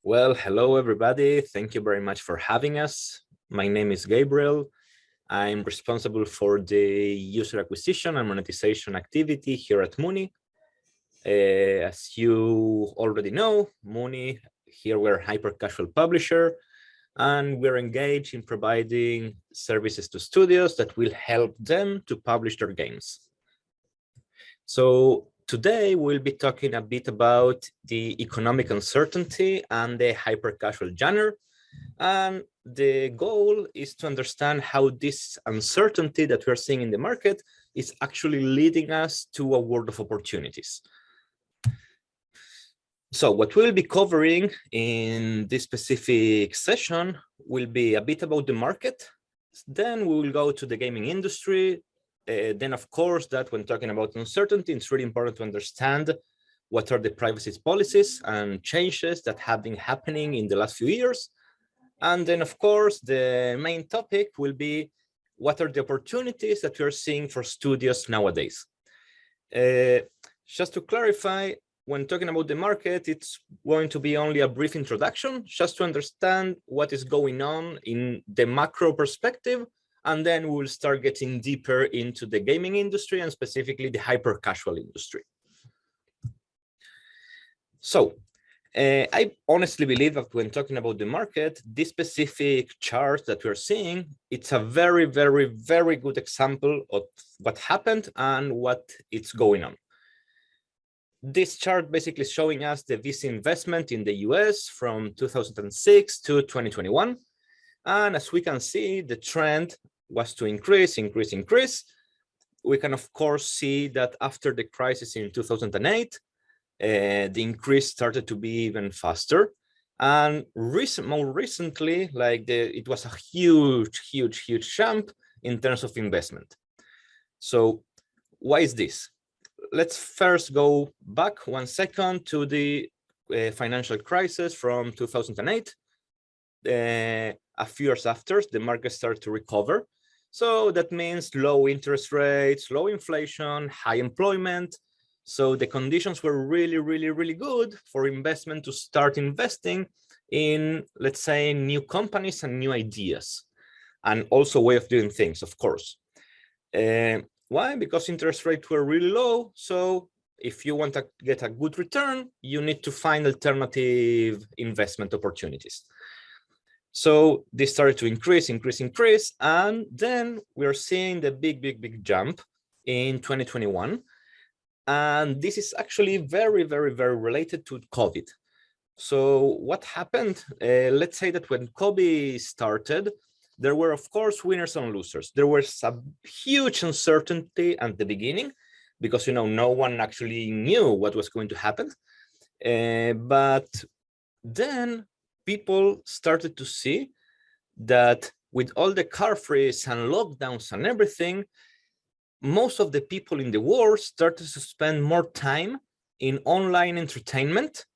Well, hello, everybody. Thank you very much for having us. My name is Gabriel. I'm responsible for the user acquisition and monetization activity here at Moonee. As you already know, Moonee, here we're a hyper-casual publisher, and we're engaged in providing services to studios that will help them to publish their games. So today we'll be talking a bit about the economic uncertainty and the hyper-casual genre. And the goal is to understand how this uncertainty that we're seeing in the market is actually leading us to a world of opportunities. So what we'll be covering in this specific session will be a bit about the market. Then we will go to the gaming industry. Then, of course, that when talking about uncertainty, it's really important to understand what are the privacy policies and changes that have been happening in the last few years. And then, of course, the main topic will be what are the opportunities that we're seeing for studios nowadays. Just to clarify, when talking about the market, it's going to be only a brief introduction, just to understand what is going on in the macro perspective, and then we'll start getting deeper into the gaming industry and specifically the hyper-casual industry. So, I honestly believe that when talking about the market, this specific chart that we're seeing, it's a very, very, very good example of what happened and what it's going on. This chart basically showing us the VC investment in the US from 2006 to 2021. And as we can see, the trend was to increase. We can, of course, see that after the crisis in 2008, the increase started to be even faster. And more recently, it was a huge jump in terms of investment. So why is this? Let's first go back 1 second to the financial crisis from 2008. A few years after, the market started to recover. So that means low interest rates, low inflation, high employment. So the conditions were really good for investment to start investing in, let's say, new companies and new ideas, and also way of doing things, of course. Why? Because interest rates were really low. So if you want to get a good return, you need to find alternative investment opportunities. So this started to increase, and then we're seeing the big jump in 2021. And this is actually very related to COVID. So what happened? Let's say that when COVID started, there were, of course, winners and losers. There was a huge uncertainty at the beginning because, no one actually knew what was going to happen. But then people started to see that with all the car freeze and lockdowns and everything, most of the people in the world started to spend more time in online entertainment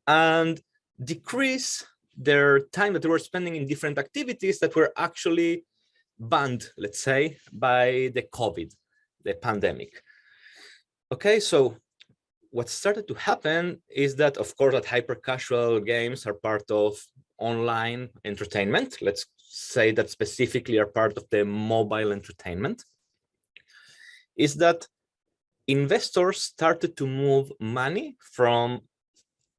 and decrease their time that they were spending in different activities that were actually banned, let's say, by the COVID, the pandemic. Okay, so what started to happen is that, of course, that hyper-casual games are part of online entertainment. Let's say that specifically are part of the mobile entertainment. Is that investors started to move money from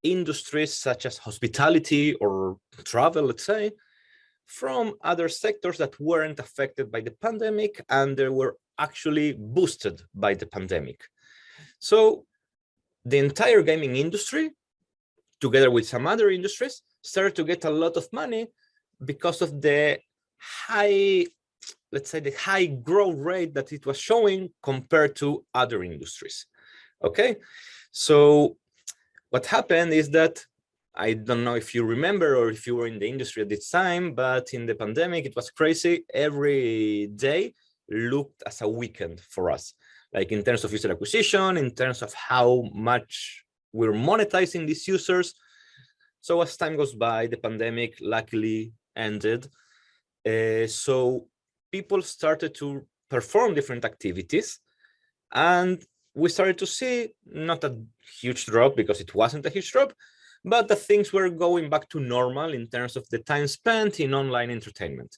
industries such as hospitality or travel, let's say, from other sectors that weren't affected by the pandemic and they were actually boosted by the pandemic. So the entire gaming industry, together with some other industries, started to get a lot of money because of the high, let's say, the high growth rate that it was showing compared to other industries. Okay, so what happened is that, I don't know if you remember or if you were in the industry at this time, but in the pandemic, it was crazy. Every day looked as a weekend for us, like in terms of user acquisition, in terms of how much we're monetizing these users. So as time goes by, the pandemic luckily ended. So people started to perform different activities, and we started to see not a huge drop because it wasn't a huge drop, but the things were going back to normal in terms of the time spent in online entertainment.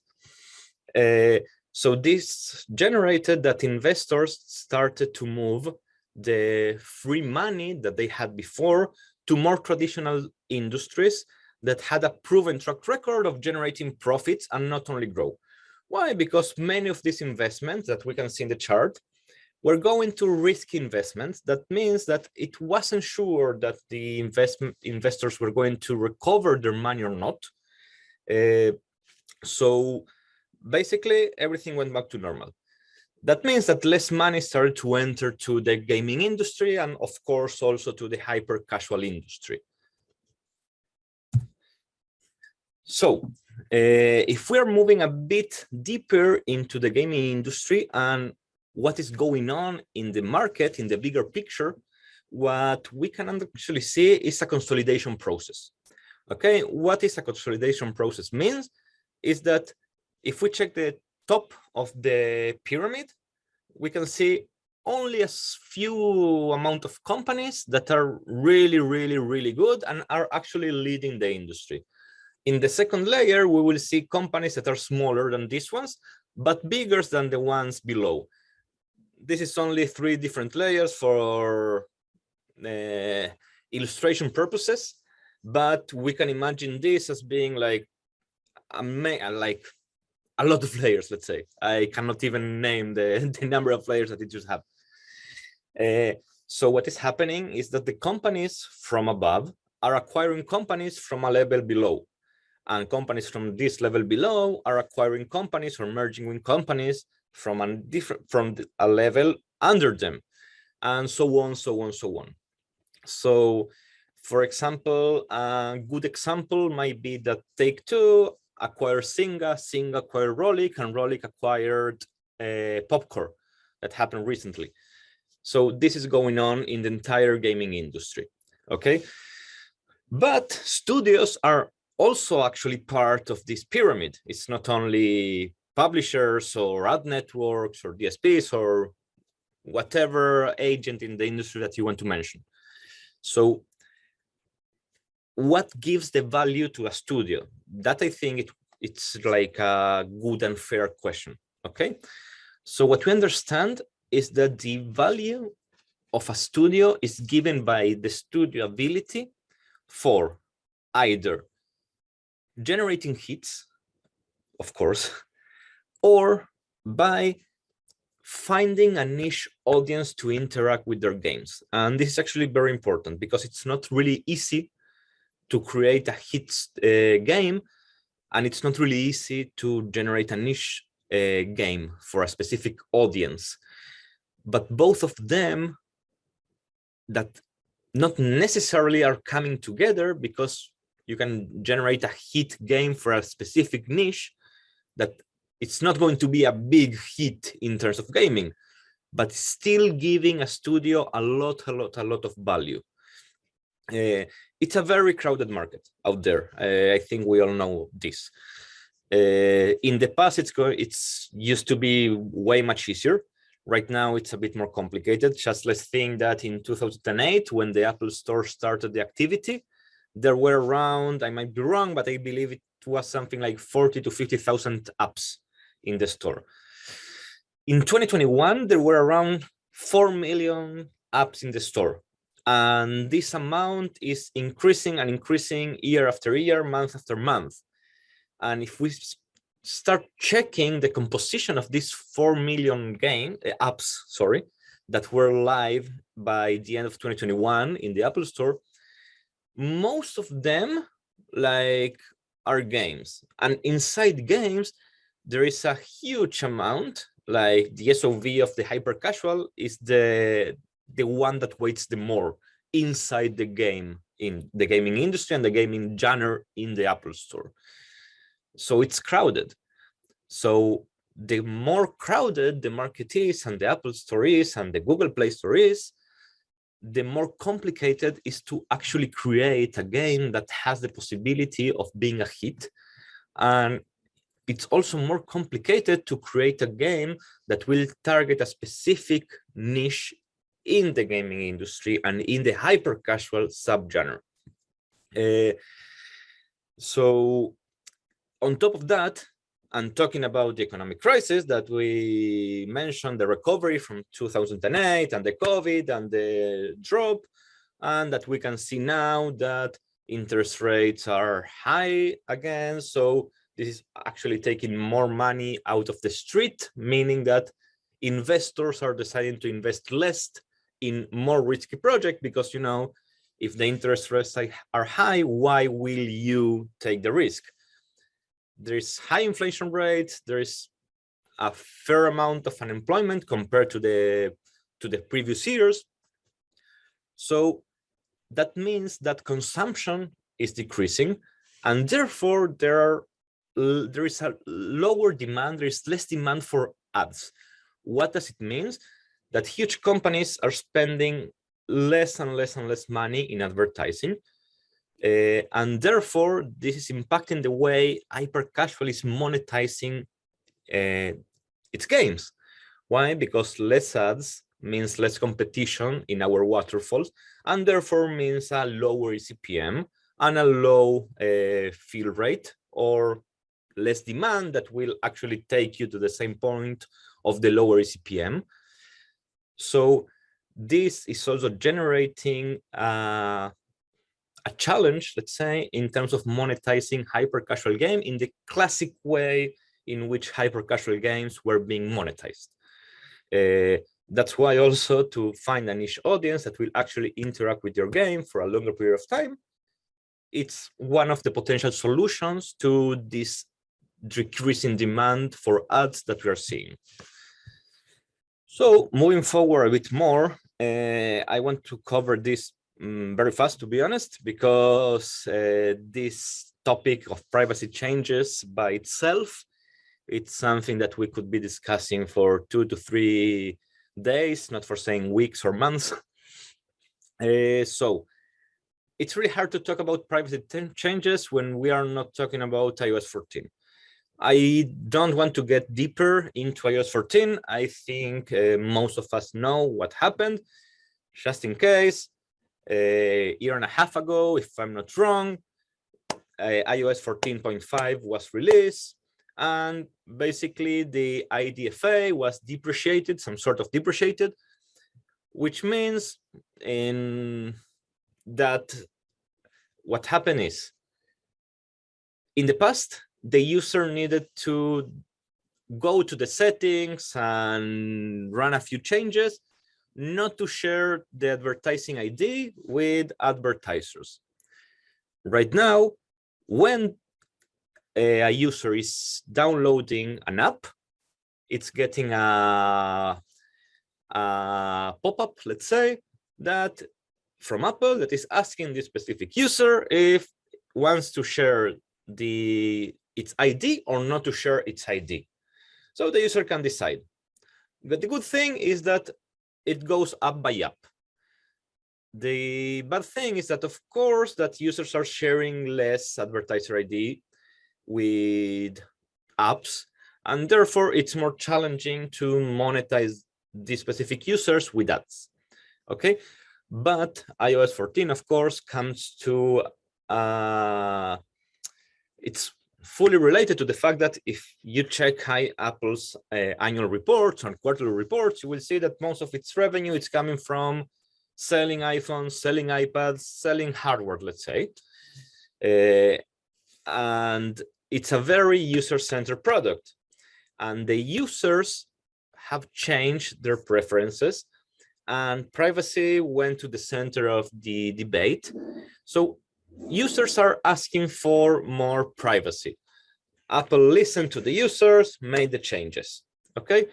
So this generated that investors started to move the free money that they had before to more traditional industries that had a proven track record of generating profits and not only grow. Why? Because many of these investments that we can see in the chart were going to risky investments. That means that it wasn't sure that the investors were going to recover their money or not. So basically, everything went back to normal. That means that less money started to enter to the gaming industry and, of course, also to the hyper casual industry. So if we are moving a bit deeper into the gaming industry and what is going on in the market, in the bigger picture, what we can actually see is a consolidation process. Okay, what is a consolidation process means is that if we check the top of the pyramid, we can see only a few amount of companies that are really, really, really good and are actually leading the industry. In the second layer, we will see companies that are smaller than these ones, but bigger than the ones below. This is only 3 different layers for illustration purposes, but we can imagine this as being like a lot of layers, let's say. I cannot even name the number of layers that it just have. So what is happening is that the companies from above are acquiring companies from a level below. And companies from this level below are acquiring companies or merging with companies from a level under them, and so on, so on, so on. So, for example, a good example might be that Take-Two acquired Zynga, Zynga acquired Rollic, and Rollic acquired Popcorn. That happened recently. So this is going on in the entire gaming industry. Okay, but studios are also actually part of this pyramid. It's not only publishers or ad networks or DSPs or whatever agent in the industry that you want to mention. So what gives the value to a studio? That I think it's like a good and fair question. Okay, so what we understand is that the value of a studio is given by the studio ability for either generating hits, of course, or by finding a niche audience to interact with their games. And this is actually very important because it's not really easy to create a hit game, and it's not really easy to generate a niche game for a specific audience. But both of them that not necessarily are coming together, because you can generate a hit game for a specific niche that it's not going to be a big hit in terms of gaming, but still giving a studio a lot of value. It's a very crowded market out there. I think we all know this. In the past, it's used to be way much easier. Right now, it's a bit more complicated. Just let's think that in 2008, when the Apple Store started the activity, there were around, I might be wrong, but I believe it was something like 40 to 50,000 apps in the store. In 2021, there were around 4 million apps in the store. And this amount is increasing and increasing year after year, month after month. And if we start checking the composition of these 4 million apps, that were live by the end of 2021 in the Apple Store, most of them are games. And inside games, there is a huge amount, like the SOV of the hyper casual is the one that weighs the more inside the game, in the gaming industry and the gaming genre in the Apple Store. So it's crowded. So the more crowded the market is, and the Apple Store is, and the Google Play Store is, the more complicated is to actually create a game that has the possibility of being a hit. And it's also more complicated to create a game that will target a specific niche in the gaming industry and in the hyper casual subgenre. So on top of that, and talking about the economic crisis that we mentioned, the recovery from 2008 and the COVID and the drop, and that we can see now that interest rates are high again. So this is actually taking more money out of the street, meaning that investors are deciding to invest less in more risky projects because, you know, if the interest rates are high, why will you take the risk? There is high inflation rates, there is a fair amount of unemployment compared to the previous years. So that means that consumption is decreasing, and therefore there is a lower demand, there is less demand for ads. What does it mean? That huge companies are spending less and less and less money in advertising. And therefore, this is impacting the way hyper-casual is monetizing its games. Why? Because less ads means less competition in our waterfalls, and therefore means a lower eCPM and a low fill rate, or less demand that will actually take you to the same point of the lower eCPM. So this is also generating a challenge, let's say, in terms of monetizing hyper-casual game in the classic way in which hyper-casual games were being monetized. That's why also to find a niche audience that will actually interact with your game for a longer period of time, it's one of the potential solutions to this decreasing demand for ads that we are seeing. So moving forward a bit more, I want to cover this very fast, to be honest, because this topic of privacy changes by itself, it's something that we could be discussing for 2 to 3 days, not for saying weeks or months. So it's really hard to talk about privacy changes when we are not talking about iOS 14. I don't want to get deeper into iOS 14. I think most of us know what happened. Just in case, a year and a half ago, if I'm not wrong, iOS 14.5 was released, and basically the IDFA was depreciated, some sort of depreciated, which means that what happened is, in the past, the user needed to go to the settings and run a few changes, not to share the advertising ID with advertisers. Right now, when a user is downloading an app, it's getting a pop-up, let's say, that from Apple that is asking this specific user if it wants to share its ID or not to share its ID. So the user can decide. But the good thing is that it goes up by app. The bad thing is that, of course, that users are sharing less advertiser ID with apps, and therefore it's more challenging to monetize these specific users with ads. Okay, but iOS 14, of course, comes to it's fully related to the fact that if you check Apple's annual reports and quarterly reports, you will see that most of its revenue is coming from selling iPhones, selling iPads, selling hardware, let's say. And it's a very user-centered product. And the users have changed their preferences, and privacy went to the center of the debate. So users are asking for more privacy. Apple listened to the users, made the changes. Okay,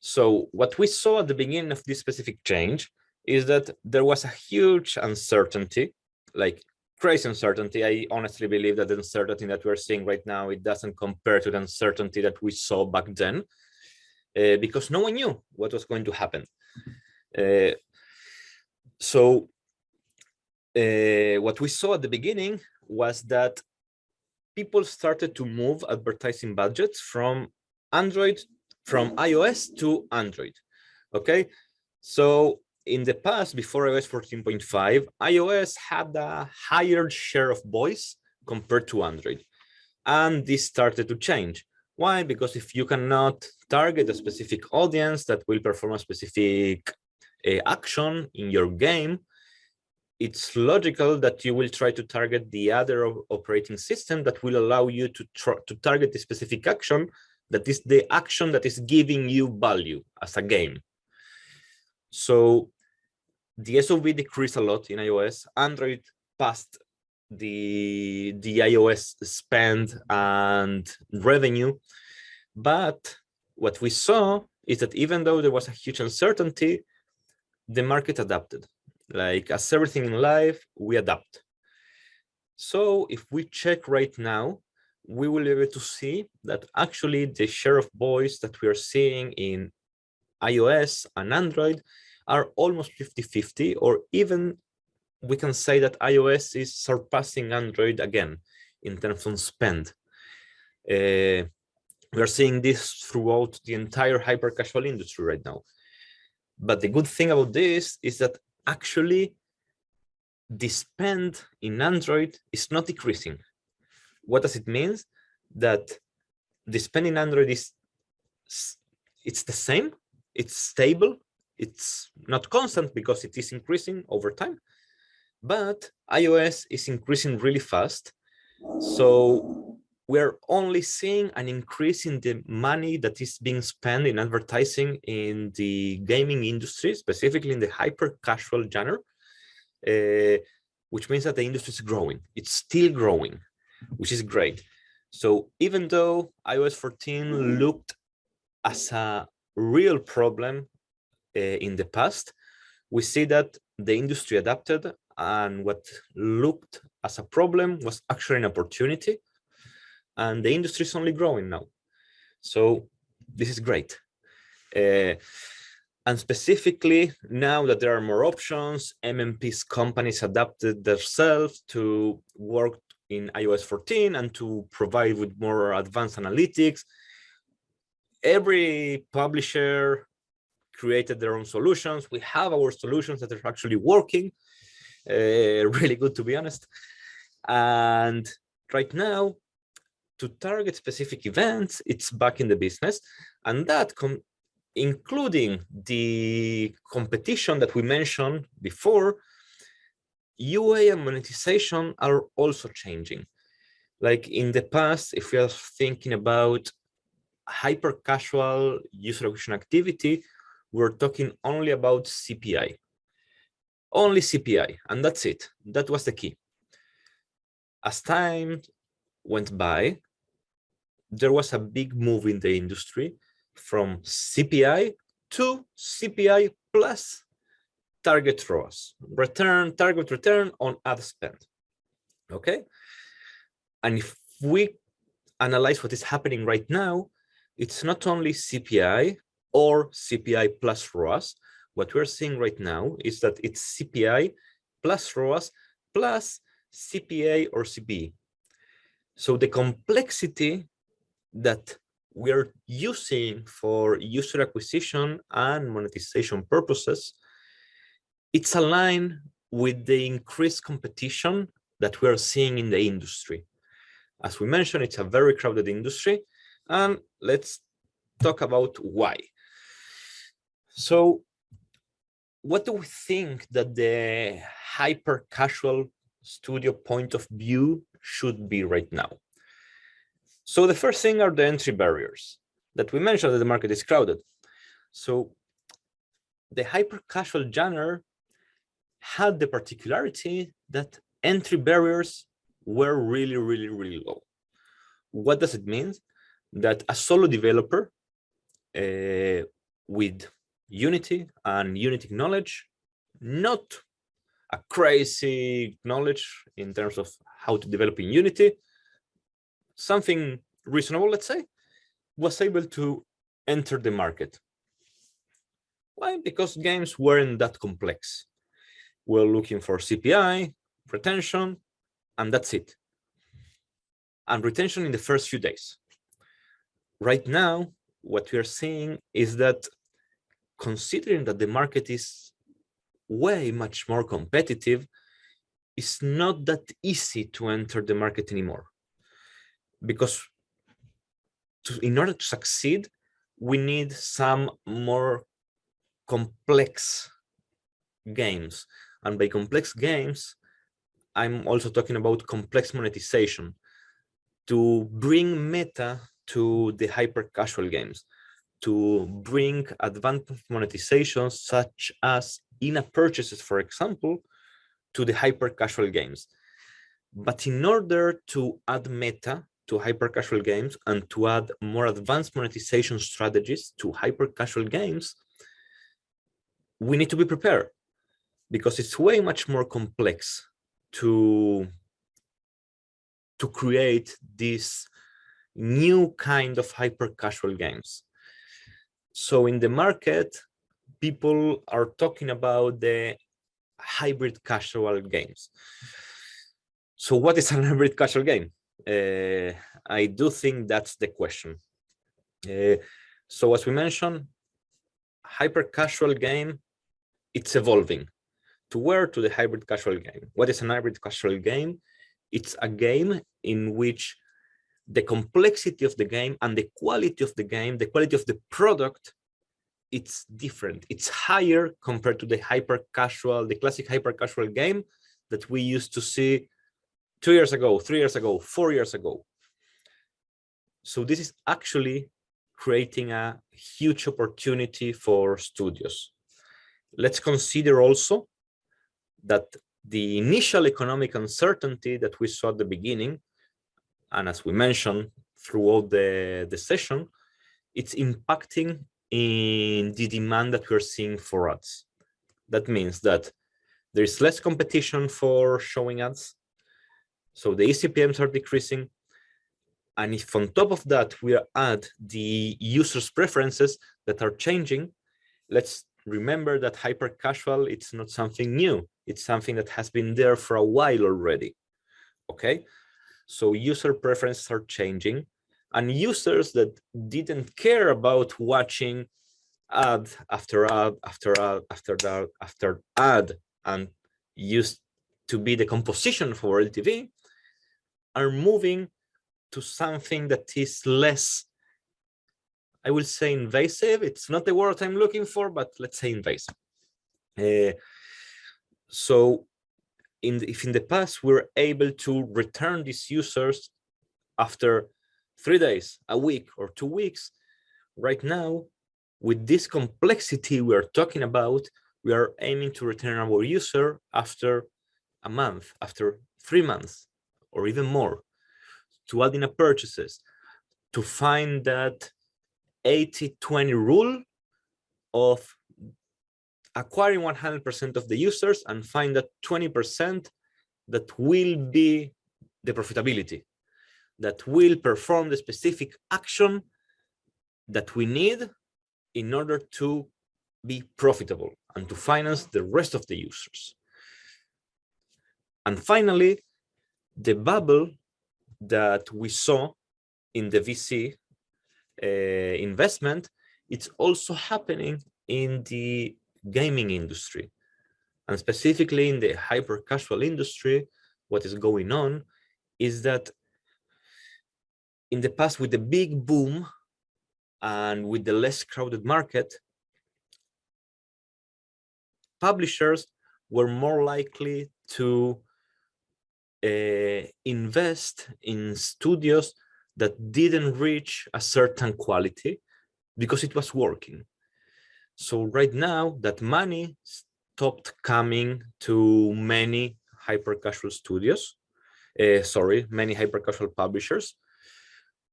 so what we saw at the beginning of this specific change is that there was a huge uncertainty, like crazy uncertainty. I honestly believe that the uncertainty that we're seeing right now, it doesn't compare to the uncertainty that we saw back then, because no one knew what was going to happen. So what we saw at the beginning was that people started to move advertising budgets from iOS to Android. Okay, so in the past, before iOS 14.5, iOS had a higher share of voice compared to Android. And this started to change. Why? Because if you cannot target a specific audience that will perform a specific action in your game, it's logical that you will try to target the other operating system that will allow you to target the specific action that is the action that is giving you value as a game. So the SOV decreased a lot in iOS. Android passed the iOS spend and revenue. But what we saw is that even though there was a huge uncertainty, the market adapted. Like as everything in life, we adapt. So if we check right now, we will be able to see that actually the share of voice that we are seeing in iOS and Android are almost 50-50, or even we can say that iOS is surpassing Android again in terms of spend. We are seeing this throughout the entire hyper-casual industry right now. But the good thing about this is that actually the spend in Android is not decreasing. What does it mean? That the spend in Android it's the same, it's stable, it's not constant because it is increasing over time, but iOS is increasing really fast. So we're only seeing an increase in the money that is being spent in advertising in the gaming industry, specifically in the hyper-casual genre, which means that the industry is growing. It's still growing, which is great. So even though iOS 14 looked as a real problem in the past, we see that the industry adapted, and what looked as a problem was actually an opportunity, and the industry is only growing now. So this is great. And specifically, now that there are more options, MMP's companies adapted themselves to work in iOS 14 and to provide with more advanced analytics. Every publisher created their own solutions. We have our solutions that are actually working, really good, to be honest. And right now, to target specific events, it's back in the business, and that including the competition that we mentioned before, UA and monetization are also changing. Like in the past, if we are thinking about hyper-casual user acquisition activity, we're talking only about CPI. Only CPI, and that's it. That was the key. As time went by, there was a big move in the industry from CPI to CPI plus target ROAS, target return on ad spend. Okay, and if we analyze what is happening right now, it's not only CPI or CPI plus ROAS. What we're seeing right now is that it's CPI plus ROAS plus CPA or CPE. So the complexity that we're using for user acquisition and monetization purposes, it's aligned with the increased competition that we're seeing in the industry. As we mentioned, it's a very crowded industry, and let's talk about why. So what do we think that the hyper-casual studio point of view should be right now? So the first thing are the entry barriers that we mentioned, that the market is crowded. So the hyper-casual genre had the particularity that entry barriers were really, really, really low. What does it mean? That a solo developer with Unity and Unity knowledge, not a crazy knowledge in terms of how to develop in Unity, something reasonable, let's say, was able to enter the market. Why? Because games weren't that complex. We're looking for CPI, retention, and that's it. And retention in the first few days. Right now, what we are seeing is that considering that the market is way much more competitive, it's not that easy to enter the market anymore. Because in order to succeed, we need some more complex games. And by complex games, I'm also talking about complex monetization to bring meta to the hyper casual games, to bring advanced monetization such as in-app purchases, for example, to the hyper casual games. But in order to add meta to hyper casual games and to add more advanced monetization strategies to hyper casual games, we need to be prepared, because it's way much more complex to create this new kind of hyper casual games. So in the market, people are talking about the hybrid casual games. So what is a hybrid casual game? I do think that's the question. So as we mentioned, hyper casual game, it's evolving to where? To the hybrid casual game. What is an hybrid casual game? It's a game in which the complexity of the game and the quality of the game, the quality of the product, it's different. It's higher compared to the hyper casual, the classic hyper casual game that we used to see 2 years ago, 3 years ago, 4 years ago. So this is actually creating a huge opportunity for studios. Let's consider also that the initial economic uncertainty that we saw at the beginning, and as we mentioned throughout the session, it's impacting in the demand that we're seeing for ads. That means that there is less competition for showing ads, so the eCPMs are decreasing. And if on top of that we add the users' preferences that are changing, let's remember that hyper casual, it's not something new. It's something that has been there for a while already. Okay, so user preferences are changing, and users that didn't care about watching ad after ad after ad after ad and used to be the composition for LTV are moving to something that is less, I will say invasive. It's not the word I'm looking for, but let's say invasive. So if in the past we're able to return these users after 3 days, a week, or 2 weeks, right now, with this complexity we're talking about, we are aiming to return our user after a month, after 3 months, or even more, to add in purchases, to find that 80-20 rule of acquiring 100% of the users and find that 20% that will be the profitability, that will perform the specific action that we need in order to be profitable and to finance the rest of the users. And finally, the bubble that we saw in the VC investment, it's also happening in the gaming industry, and specifically in the hyper casual industry. What is going on is that in the past, with the big boom and with the less crowded market, publishers were more likely to invest in studios that didn't reach a certain quality because it was working. So right now that money stopped coming to many hyper casual studios, many hyper casual publishers.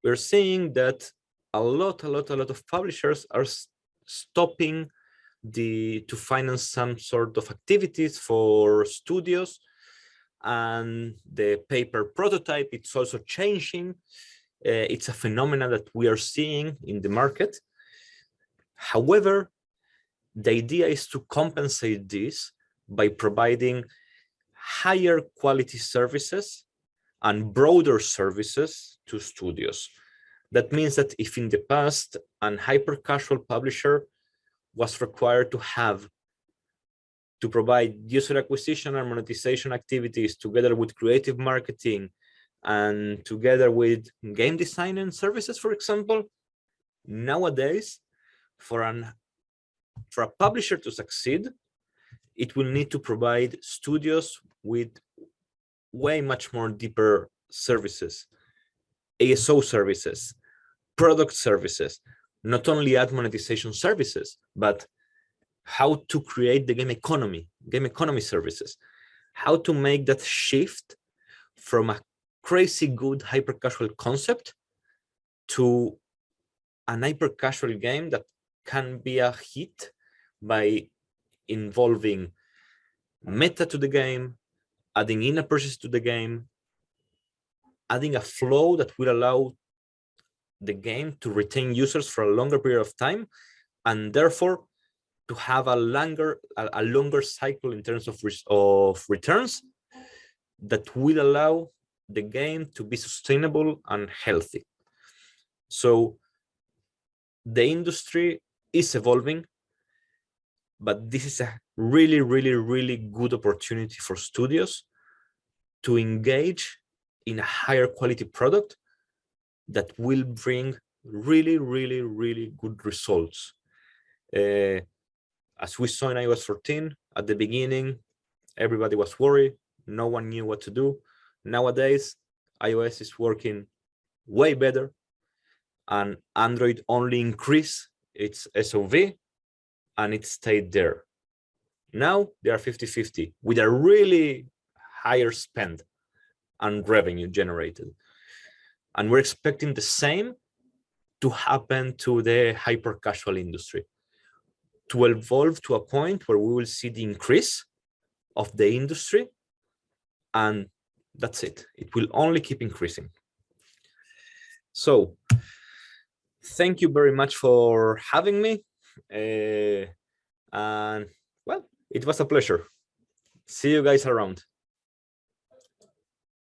We're seeing that a lot of publishers are stopping to finance some sort of activities for studios, and the paper prototype, it's also changing. It's a phenomenon that we are seeing in the market. However, the idea is to compensate this by providing higher quality services and broader services to studios. That means that if in the past an hyper casual publisher was required to have to provide user acquisition and monetization activities together with creative marketing and together with game design and services, for example. Nowadays, for a publisher to succeed, it will need to provide studios with way much more deeper services, ASO services, product services, not only ad monetization services, but how to create the game economy services, how to make that shift from a crazy good hyper casual concept to an hyper casual game that can be a hit by involving meta to the game, adding in-app purchase to the game, adding a flow that will allow the game to retain users for a longer period of time, and therefore to have a longer cycle in terms of returns that will allow the game to be sustainable and healthy. So the industry is evolving, but this is a really, really, really good opportunity for studios to engage in a higher quality product that will bring really, really, really good results. As we saw in iOS 14, at the beginning, everybody was worried. No one knew what to do. Nowadays, iOS is working way better, and Android only increased its SOV, and it stayed there. Now they are 50-50 with a really higher spend and revenue generated. And we're expecting the same to happen to the hyper casual industry, to evolve to a point where we will see the increase of the industry, and that's it. It will only keep increasing. So thank you very much for having me. And well, it was a pleasure. See you guys around.